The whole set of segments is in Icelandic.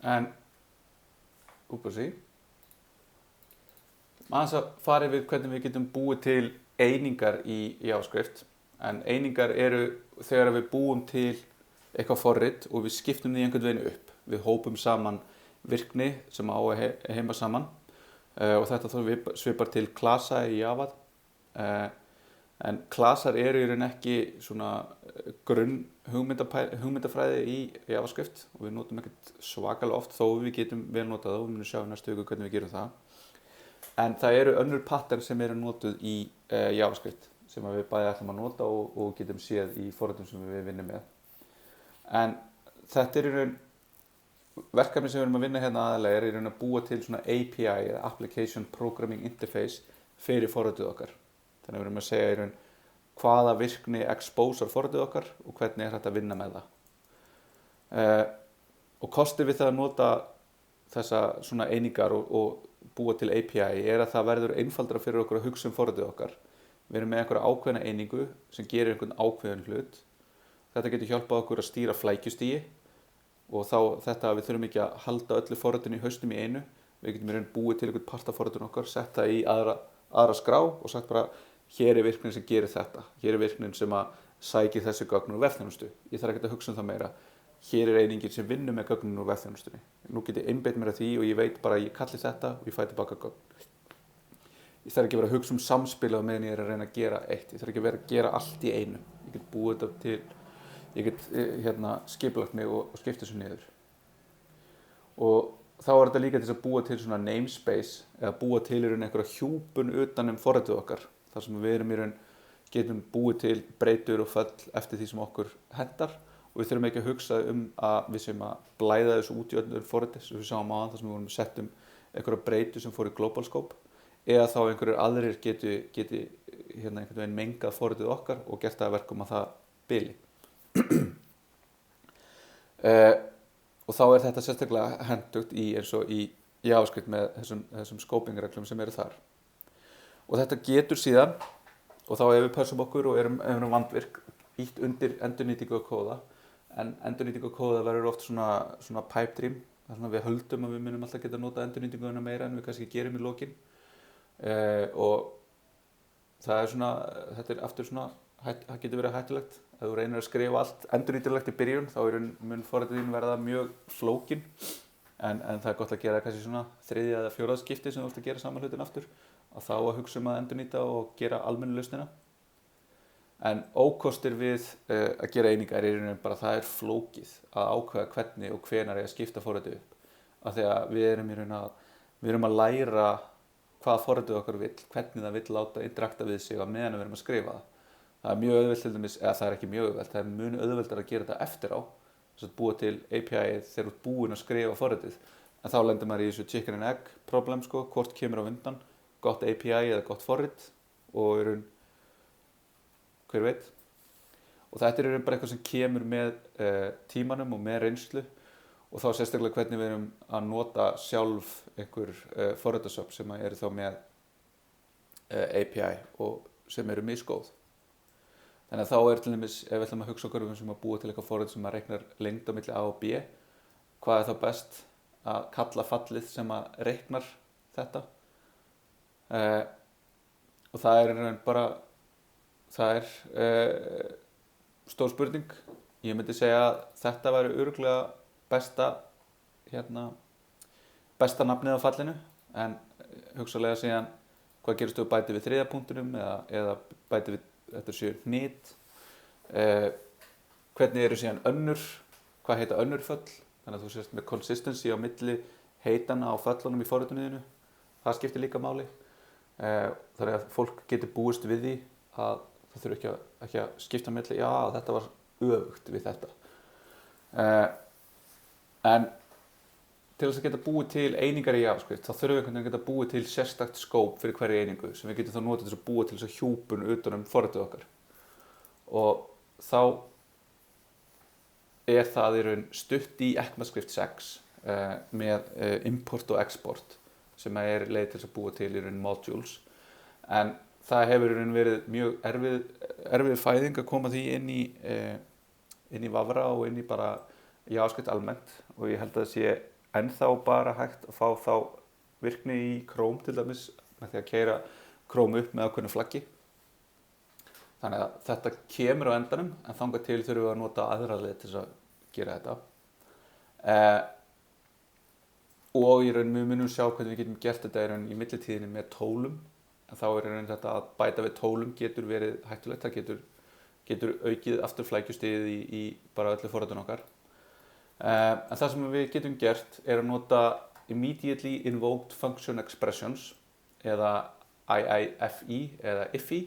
En, úpasí, aðeins að fara yfir hvernig við getum búið til einingar í JavaScript. En einingar eru þegar við búum til eitthvað forrit og við skiptum því einhvern veginn upp. Við hópum saman virkni sem á að heima saman og þetta þá svipar til klasa í Java. En klasar eru í raun ekki svona grunn hugmyndafræði í JavaScript og við notum ekkert svakalega oft þó við getum vel notað það og við munum sjá í næstu viku hvernig við gerum það. En það eru önnur pattern sem eru notuð í JavaScript sem við bæði ætlum að nota og getum séð í forritum sem við vinnum með. En þetta er í raun verkefni sem við erum að vinna hérna aðalega er í raun að búa til svona API eða Application Programming Interface fyrir forritið okkar. Þannig við erum að segja í raun hvaða virkni exposar forritið okkar og hvernig er þetta að vinna með það. Og kostið við það að nota þessa svona einingar og búa til API er að það verður einfaldara fyrir okkur að hugsa forritið okkar. Við erum með einhverja ákveðna einingu sem gerir einhvern ákveðin hlut. Þetta getur hjálpað okkur að stýra flækjustigi og þá þetta að við þurfum ekki að halda öllu forritinu í haustum í einu. Við getum í raun búið til einhvern part af forritinu okkar, setta í aðra skrá og sagt bara hér er virknin sem gerir þetta. Hér er virknin sem að sækir þessi gögn úr vefþjónustu. Ég þarf ekki að hugsa það meira. Hér er einingin sem vinnur með gögnin úr vefþjónustunni. Nú get ég einbeitt mér að því og ég veit bara að ég kalli þetta og ég fæ tilbaka gögn. Ég þarf ekki að vera að hugsa samspilið á meðan ég er að reyna að gera eitt. Ég þarf ekki að vera að gera allt í einu. Ég get búið þetta til, ég get skipulagt mig og skipta þessu niður. Og þá er þetta líka til að búa til svona namespace eða búa til í raun einhverja hjúpun utan forritið okkar. Þar sem við erum í raun getum búið til breytur og föll eftir því sem okkur hentar og við þurfum ekki að hugsa að við séum að blæða þessu út í öllum forriti sem við sáum áðan þar sem við vorum settum einhverja breytur sem fór í global scope eða þá einhverjir aðrir geti einhvern veginn mengað forritið okkar og gert það að verkum að það bili. Og þá er þetta sérstaklega hentugt eins og í JavaScript með þessum scoping-reglum sem eru þar. Og þetta getur síðan, og þá ef við pössum okkur og erum vandvirk, ítt undir endurnýtingu á kóða. En endurnýtingu á kóða verður oft svona pipe dream. Þannig að við höldum að við munum alltaf geta nota endurnýtinguna meira en við kannski gerum í lokin. Og það er þetta er aftur það getur verið hættulegt. Ef þú reynir að skrifa allt endurnýtilegt í byrjun, þá mun forritið þín verða mjög flókin. En það er gott að gera kannski svona þriðja eða fjóraða skipti sem þú vilt að gera saman hlutin aftur. Að þá að hugsa að endurnýta og gera almennu lausnina. En ókostir við að gera einingar er bara það er flókið að ákveða hvernig og hvenær að skipta forritið upp. Af því að við erum að læra hvað forritið okkar vill, hvernig það vill láta interakta við sig á meðan við erum að skrifa það. Það er mjög auðvelt til dæmis, eða það er ekki mjög auðvelt, það er mjög auðveldar að gera þetta eftir á. Þess að búa til API-ið þegar þú ert búin að skrifa forritið. En þá lendir maður í þessu chicken and egg problem hvort kemur á undan. Gott API eða gott forrit og hver veit. Og þetta er bara eitthvað sem kemur með tímanum og með reynslu og þá sérstaklega hvernig við erum að nota sjálf einhver forritasöfn sem eru þá með API og sem eru misgóð. Þannig að þá er til dæmis, ef við ætlum að hugsa okkur sem að búa til eitthvað forrit sem að reiknar lengd á milli A og B, hvað er þá best að kalla fallið sem að reiknar þetta? Og það er bara stór spurning. Ég myndi segja að þetta væri örugglega besta nafnið á fallinu en hugsalega síðan hvað gerist þú bæti við þriðja punktunum eða bæti við þetta séu hnit hvernig eru síðan önnur hvað heita önnur föll þannig að þú sést með consistency á milli heitana á föllunum í forritinu það skiptir líka máli þannig að fólk getur búist við því að það þurfi ekki að skipta milli já þetta var öfugt við þetta en til þess að geta búið til einingar í JavaScript þá þurfum við einhvern veginn að geta búið til sérstakt skóp fyrir hverja einingu sem við getum þá notað til að búa til þess að hjúpun utan forritið okkar og þá er það í raun stutt í ECMAScript 6 með import og export sem er leið til þess að búa til í raun modules en það hefur í raun verið mjög erfið fæðing að koma því inn í Vavra og inn í bara JavaScript almennt og ég held að það sé ennþá bara hægt að fá þá virkni í Chrome til dæmis með því að keyra Chrome upp með ákveðnu flaggi. Þannig að þetta kemur á endanum en þangað til þurfum við að nota aðra leið til þess að gera þetta. Og í raun við munum sjá hvernig við getum gert þetta í raun í millitíðinni með tólum. En þá í raun þetta að bæta við tólum getur verið hættulegt. Það getur aukið aftur flækjustigið í bara öllu forritun okkar. En það sem við getum gert er að nota Immediately Invoked Function Expressions eða IIFE eða IFI.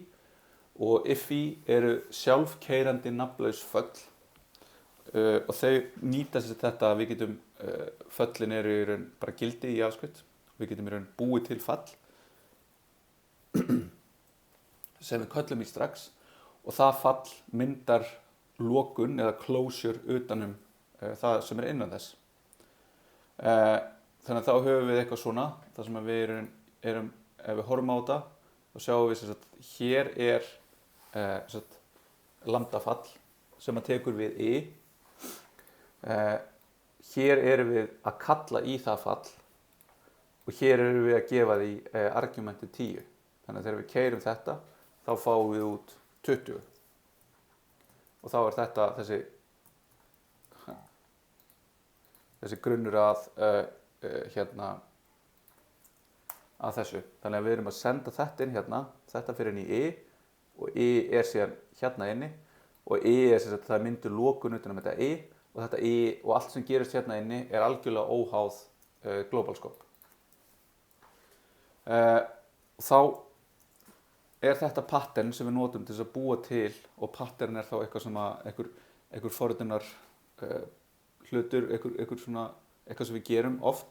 Og IFI eru sjálfkeyrandi nafnlaus föll og þau nýta sér þetta að við getum, föllin eru í raun bara gildi í JavaScript. Við getum í raun búið til fall sem við köllum í strax og það fall myndar lokun eða closure utanum það sem er innan þess. Þannig að þá höfum við eitthvað svona, það sem við erum ef við horfum á þetta, þá sjáum við að hér er lambdafall sem að tekur við i. Hér erum við að kalla í það fall og hér erum við að gefa því argumenti 10. Þannig að þegar við keyrum þetta, þá fáum við út 20. Og þá er þetta þessi grunnur að þessu. Þannig að við erum að senda þetta inn hérna, þetta fyrir inn í i og i er síðan hérna inni og i er sem sagt það myndur lokun utan þetta i og þetta i og allt sem gerist hérna inni er algjörlega óháð global scope. Þá er þetta pattern sem við notum til þess að búa til og pattern er þá eitthvað sem einhver forritunar hlutur, eitthvað sem við gerum oft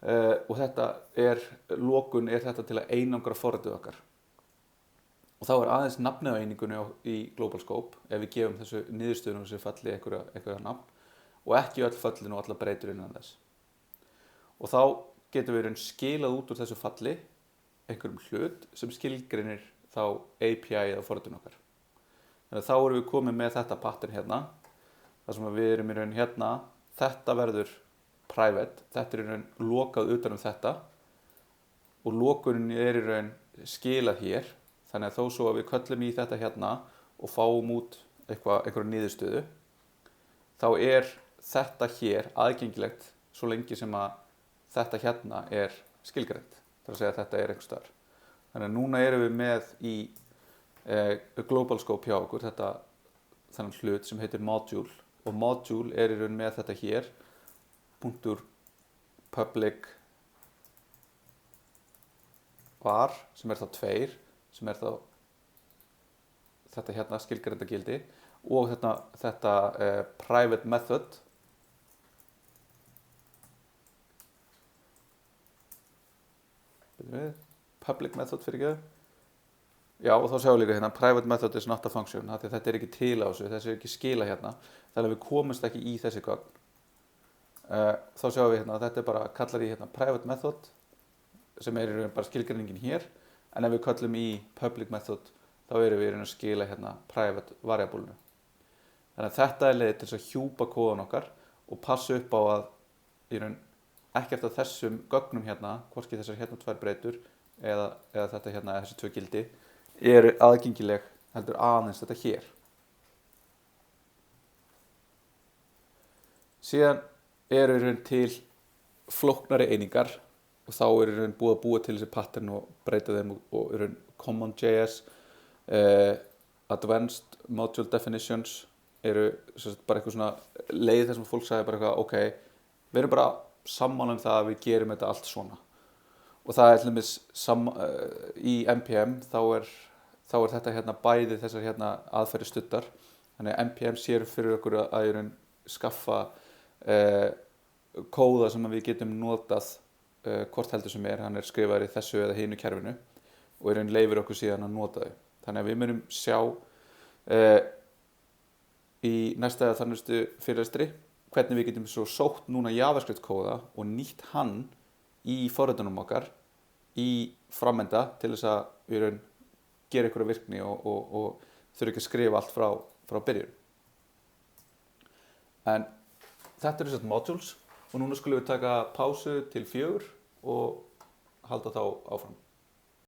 og þetta lokun er þetta til að einangra forritið okkar. Og þá er aðeins nafnið á einingunni í global scope ef við gefum þessu niðurstöðunum sem falli einhverja nafn og ekki öll fallin og allar breytur innan þess. Og þá getum við skilað út úr þessu falli einhverjum hlut sem skilgreinir þá API eða forritun okkar. Þannig að þá erum við komið með þetta pattern hérna, þar sem við erum í raun hérna, þetta verður private, þetta er í raun lokað utan þetta og lokunin er í raun skilað hér. Þannig að þó svo að við köllum í þetta hérna og fáum út einhverja niðurstöðu, þá er þetta hér aðgengilegt svo lengi sem að þetta hérna er skilgreint. Það er að segja að þetta er einhvers staðar. Þannig að núna erum við með í global scope hjá okkur þennan hlut sem heitir module og module er í raun með þetta hér .public var sem er þá 2 sem er þá þetta hérna skilgreinda gildi og þetta private method public method fyrir ekki. Já, og þá sjáum við líka hérna private method is not a function, því þetta er ekki til á þessu er ekki skila hérna, þannig að við komumst ekki í þessi gögn. Þá sjáum við hérna að þetta bara kallar í hérna private method sem er bara skilgreiningin hér. En ef við köllum í public method, þá erum við að skila hérna private variableinu. Þannig að þetta er leið til þess að hjúpa kóðan okkar og passa upp á að ekkert af þessum gögnum hérna, hvorki þessar hérna 2 breytur eða þetta hérna, þessi 2 gildi, eru aðgengileg heldur aðeins þetta hér. Síðan eru til flóknari einingar og þá er búið að búa til þessi pattern og breyta þeim og CommonJS, Advanced Module Definitions eru bara eitthvað svona leið þar sem fólk sagði bara eitthvað, ok, við erum bara sammála um það að við gerum þetta allt svona. Og það er til dæmis í NPM þá er þetta hérna bæði þessar hérna aðferðir studdar. Þannig að NPM sér fyrir okkur að skaffa kóða sem við getum notað hvort heldur sem hann er skrifaður í þessu eða hinu kerfinu og leyfir okkur síðan að nota þau. Þannig að við munum sjá í næsta eða þannustu fyrirlestri hvernig við getum svo sótt núna JavaScript kóða og nýtt hann í forritunum okkar í framenda til þess að við gera einhverja virkni og þurfa ekki að skrifa allt frá byrjun. En þetta eru modules og núna skulum við taka pásu til 4 og halda þá áfram.